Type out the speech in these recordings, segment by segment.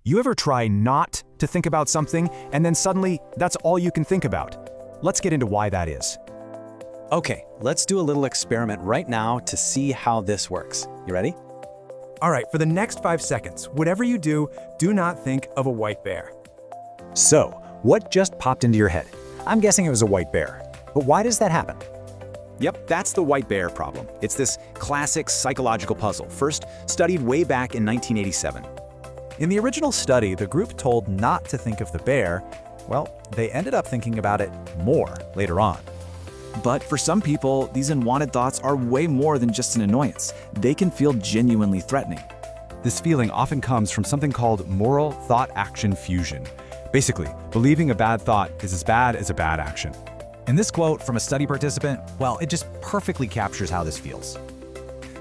You ever try not to think about something, and then suddenly that's all you can think about? Let's get into why that is. Okay, let's do a little experiment right now to see how this works. You ready? All right, for the next 5 seconds, whatever you do, do not think of a white bear. So, what just popped into your head? I'm guessing it was a white bear. But why does that happen? Yep, that's the white bear problem. It's this classic psychological puzzle, first studied way back in 1987. In the original study, the group told not to think of the bear. Well, they ended up thinking about it more later on. But for some people, these unwanted thoughts are way more than just an annoyance. They can feel genuinely threatening. This feeling often comes from something called moral thought-action fusion. Basically, believing a bad thought is as bad as a bad action. And this quote from a study participant, well, it just perfectly captures how this feels.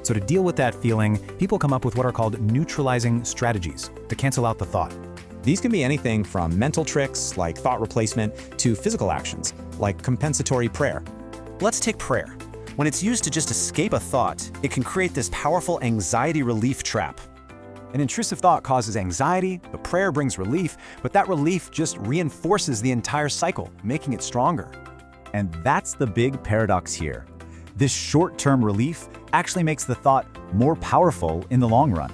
So to deal with that feeling, people come up with what are called neutralizing strategies to cancel out the thought. These can be anything from mental tricks, like thought replacement, to physical actions, like compensatory prayer. Let's take prayer. When it's used to just escape a thought, it can create this powerful anxiety relief trap. An intrusive thought causes anxiety, but prayer brings relief, but that relief just reinforces the entire cycle, making it stronger. And that's the big paradox here. This short-term relief actually makes the thought more powerful in the long run.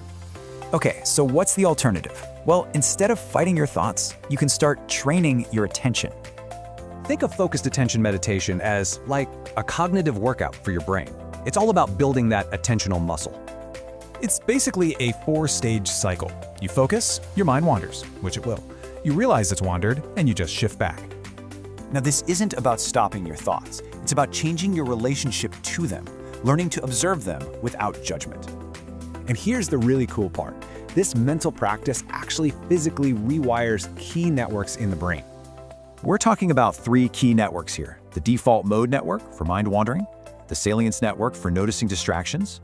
Okay, so what's the alternative? Well, instead of fighting your thoughts, you can start training your attention. Think of focused attention meditation as like a cognitive workout for your brain. It's all about building that attentional muscle. It's basically a 4-stage cycle. You focus, your mind wanders, which it will. You realize it's wandered, and you just shift back. Now, this isn't about stopping your thoughts. It's about changing your relationship to them, learning to observe them without judgment. And here's the really cool part. This mental practice actually physically rewires key networks in the brain. We're talking about 3 key networks here: the default mode network for mind wandering, the salience network for noticing distractions,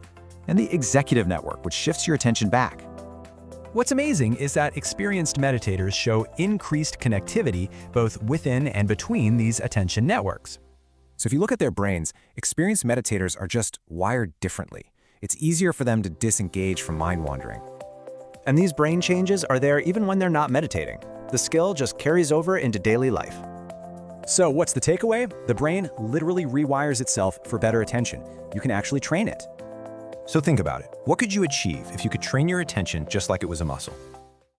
and the executive network, which shifts your attention back. What's amazing is that experienced meditators show increased connectivity both within and between these attention networks. So if you look at their brains, experienced meditators are just wired differently. It's easier for them to disengage from mind wandering. And these brain changes are there even when they're not meditating. The skill just carries over into daily life. So what's the takeaway? The brain literally rewires itself for better attention. You can actually train it. So think about it. What could you achieve if you could train your attention just like it was a muscle?